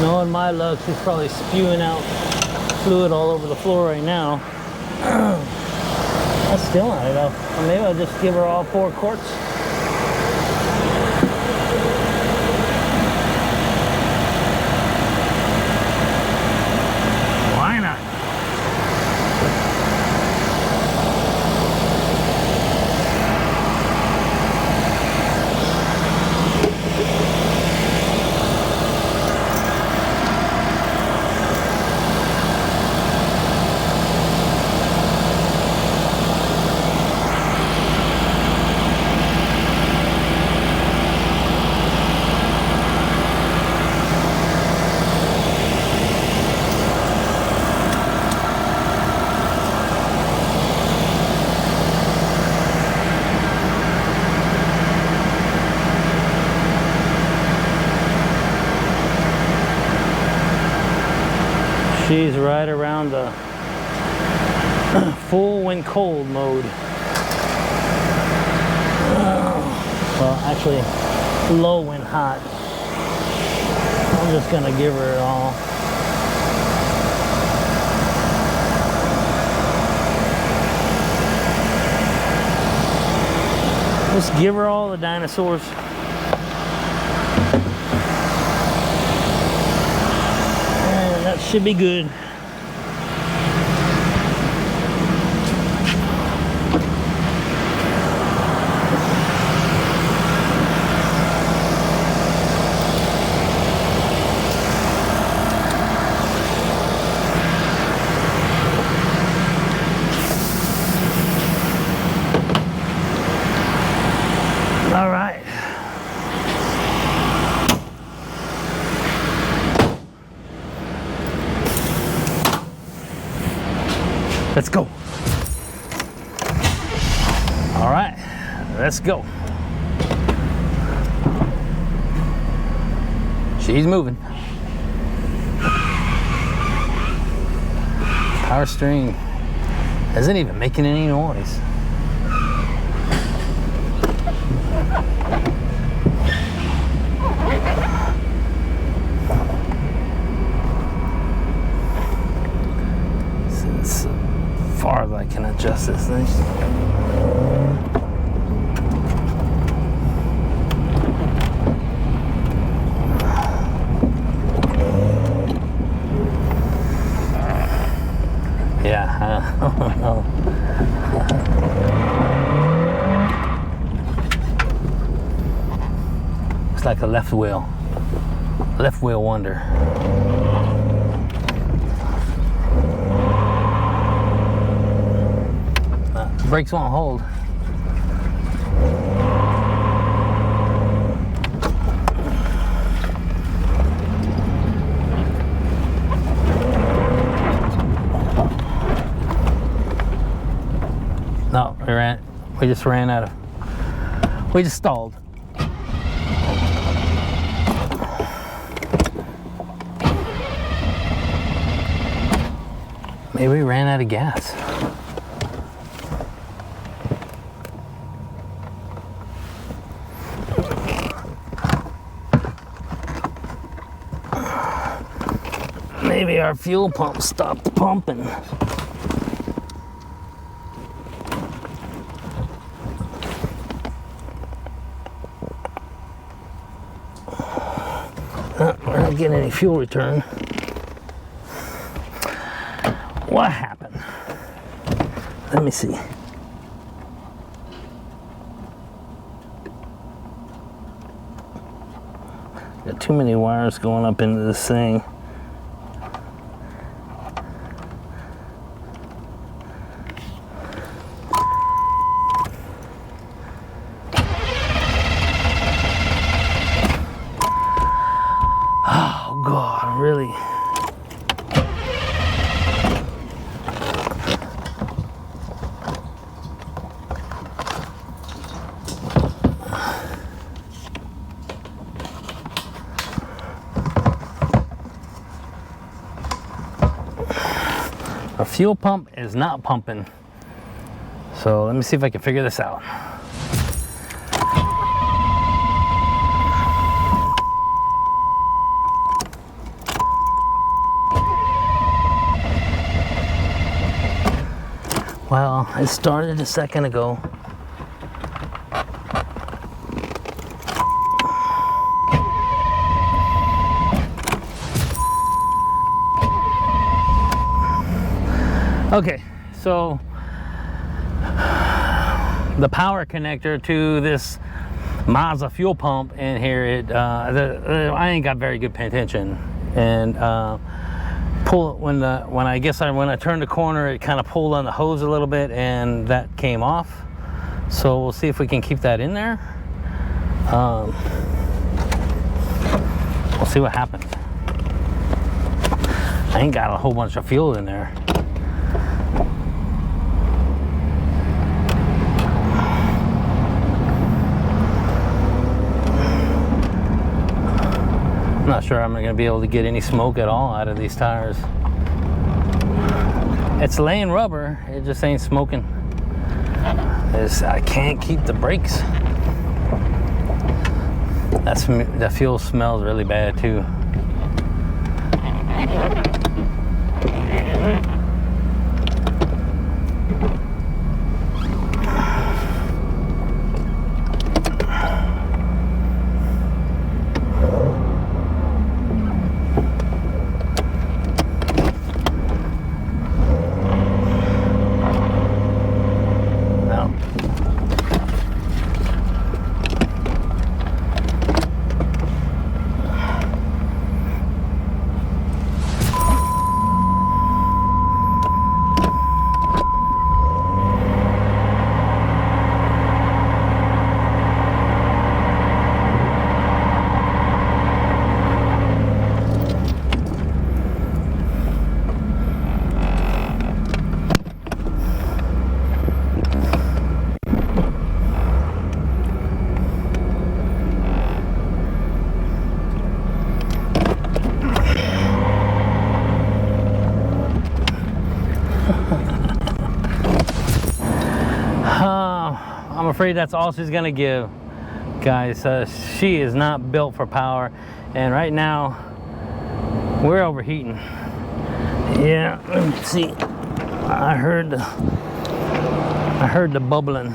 A: Knowing my luck, she's probably spewing out fluid all over the floor right now. That's still not enough. Or maybe I'll just give her all 4 quarts. Why not? She's right around the full when cold mode. Well, actually, low when hot. I'm just gonna give her it all. Just give her all the dinosaurs. And that should be good. All right. Let's go. All right, let's go. She's moving. Power steering isn't even making any noise. As far as I can adjust this thing. Yeah, I don't know. It's like a left wheel wonder. Brakes won't hold. No, we just ran out of, we just stalled. Maybe we ran out of gas. Maybe our fuel pump stopped pumping. We're not getting any fuel return. What happened? Let me see. Got too many wires going up into this thing. Oh God, really? Our fuel pump is not pumping. So let me see if I can figure this out. Well, it started a second ago. Okay, so the power connector to this Mazda fuel pump in here, I ain't got very good tension, and when I turned the corner, it kind of pulled on the hose a little bit, and that came off. So we'll see if we can keep that in there. We'll see what happens. I ain't got a whole bunch of fuel in there. I'm not sure I'm going to be able to get any smoke at all out of these tires. It's laying rubber, it just ain't smoking. I can't keep the brakes. That fuel smells really bad too. I'm afraid that's all she's gonna give, guys. She is not built for power, and right now we're overheating. Yeah, let me see. I heard the bubbling.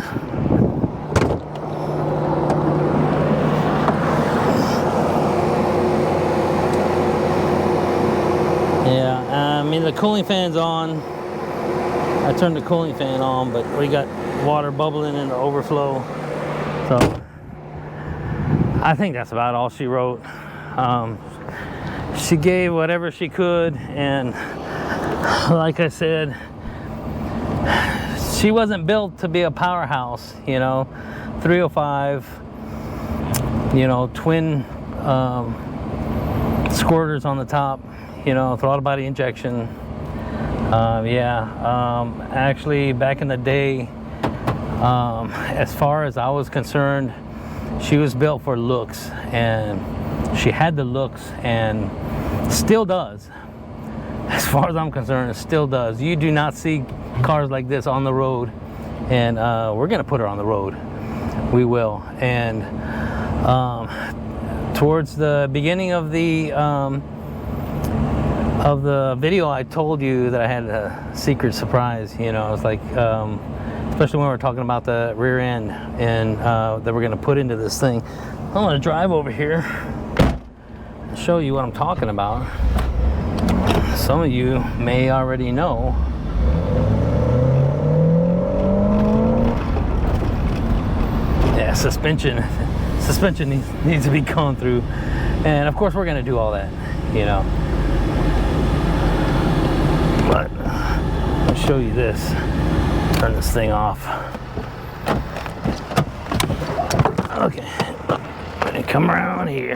A: Yeah, I mean the cooling fan's on. I turned the cooling fan on, but we got water bubbling in the overflow. So I think that's about all she wrote. She gave whatever she could, and like I said, she wasn't built to be a powerhouse, you know. 305, you know, twin squirters on the top, you know, throttle body injection. Actually back in the day, as far as I was concerned, she was built for looks, and she had the looks and still does. As far as I'm concerned, it still does. You do not see cars like this on the road, and we're gonna put her on the road. We will. And towards the beginning of the video, I told you that I had a secret surprise. You know, it's like, especially when we're talking about the rear end and that we're gonna put into this thing. I'm gonna drive over here and show you what I'm talking about. Some of you may already know. Yeah, suspension needs to be gone through, and of course we're gonna do all that, you know. But I'll show you this. Turn this thing off. Okay, and come around here.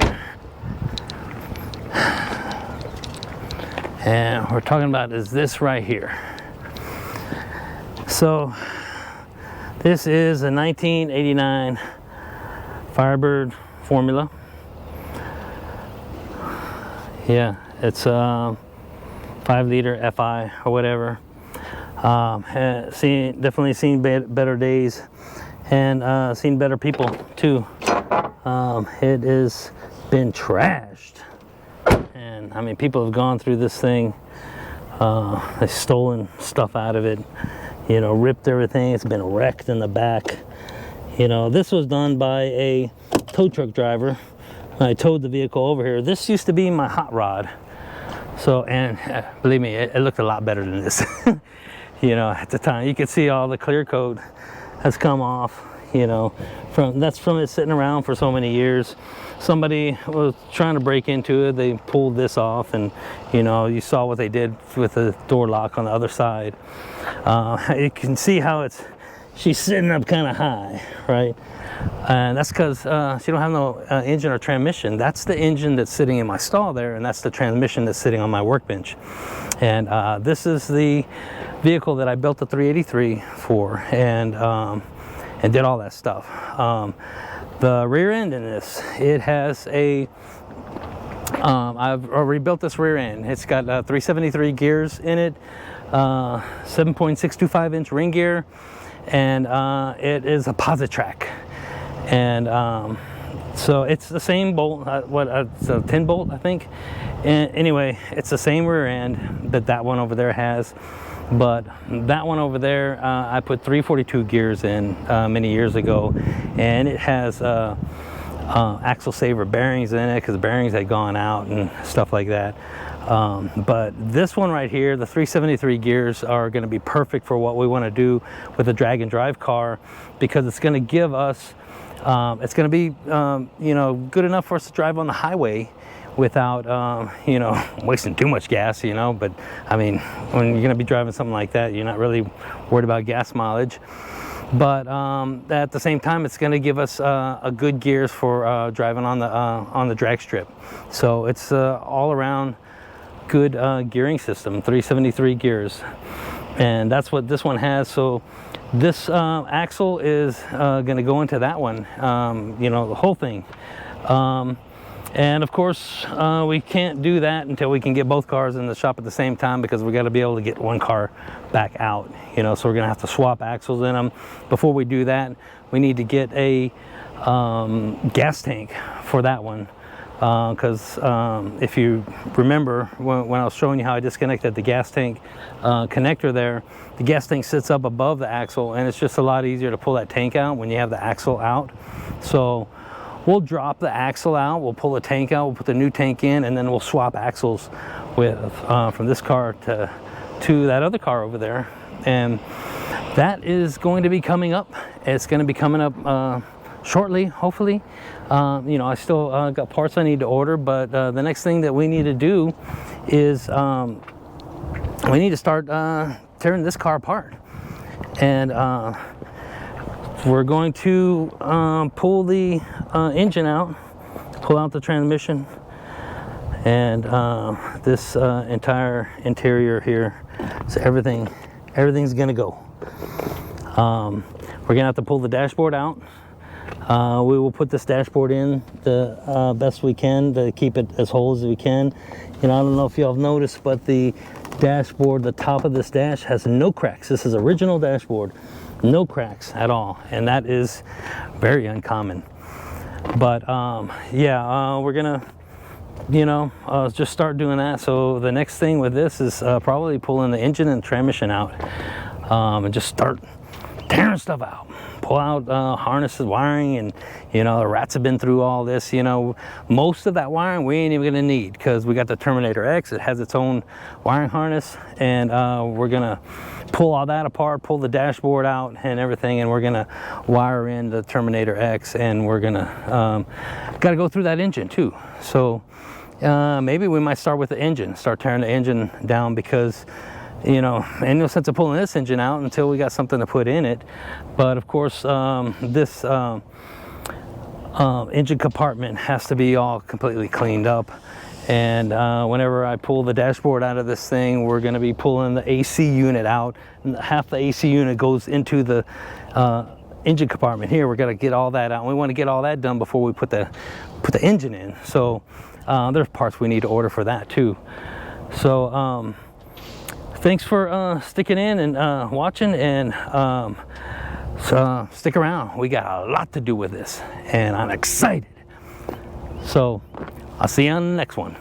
A: And we're talking about is this right here. So this is a 1989 Firebird Formula. Yeah, it's 5-liter FI or whatever. Definitely seen better days, and seen better people too. It has been trashed, and I mean, people have gone through this thing. They've stolen stuff out of it, you know, ripped everything. It's been wrecked in the back. You know, this was done by a tow truck driver. I towed the vehicle over here. This used to be my hot rod. So, and believe me, it looked a lot better than this. You know, at the time, you could see all the clear coat has come off, you know, that's from it sitting around for so many years. Somebody was trying to break into it. They pulled this off, and, you know, you saw what they did with the door lock on the other side. You can see how she's sitting up kind of high, right? And that's because she don't have no engine or transmission. That's the engine that's sitting in my stall there, and that's the transmission that's sitting on my workbench. And this is the vehicle that I built the 383 for, and did all that stuff. The rear end in this, it has a I've rebuilt this rear end. It's got 373 gears in it, 7.625 inch ring gear, and it is a Positrack. And so it's the same bolt, it's a 10 bolt, I think. And anyway, it's the same rear end that one over there has. But that one over there, I put 342 gears in many years ago, and it has axle saver bearings in it because the bearings had gone out and stuff like that. But this one right here, the 373 gears are going to be perfect for what we want to do with a drag and drive car, because it's going to give us, it's going to be, you know, good enough for us to drive on the highway without, you know, wasting too much gas, you know. But I mean, when you're going to be driving something like that, you're not really worried about gas mileage. But at the same time, it's going to give us a good gears for driving on the drag strip. So it's all around good gearing system, 373 gears, and that's what this one has. So this axle is going to go into that one, you know, the whole thing. And of course, we can't do that until we can get both cars in the shop at the same time, because we got to be able to get one car back out, you know. So we're gonna have to swap axles in them. Before we do that, we need to get a gas tank for that one, because if you remember when I was showing you how I disconnected the gas tank connector there, the gas tank sits up above the axle, and it's just a lot easier to pull that tank out when you have the axle out. So we'll drop the axle out, we'll pull the tank out, we'll put the new tank in, and then we'll swap axles with from this car to that other car over there. And that is going to be coming up. It's going to be coming up shortly, hopefully. You know, I still got parts I need to order, but the next thing that we need to do is we need to start tearing this car apart. And we're going to pull the engine out, pull out the transmission, and this entire interior here. So everything's gonna go. We're gonna have to pull the dashboard out. We will put this dashboard in the best we can to keep it as whole as we can. You know, I don't know if y'all have noticed, but the dashboard, the top of this dash has no cracks. This is original dashboard. No cracks at all, and that is very uncommon. But yeah, we're gonna, you know, just start doing that. So the next thing with this is probably pulling the engine and transmission out, and just start tearing stuff out. Pull out harnesses, wiring, and you know, the rats have been through all this. You know, most of that wiring we ain't even gonna need, because we got the Terminator X. It has its own wiring harness, and we're gonna pull all that apart, pull the dashboard out and everything, and we're gonna wire in the Terminator X, and we're gonna gotta go through that engine too. So maybe we might start with the engine, start tearing the engine down, because you know, ain't no sense of pulling this engine out until we got something to put in it. But of course, this engine compartment has to be all completely cleaned up. And whenever I pull the dashboard out of this thing, we're going to be pulling the AC unit out. And half the AC unit goes into the engine compartment here. We're going to get all that out. And we want to get all that done before we put the engine in. So there's parts we need to order for that too. So thanks for sticking in and watching, and so stick around. We got a lot to do with this, and I'm excited. So I'll see you on the next one.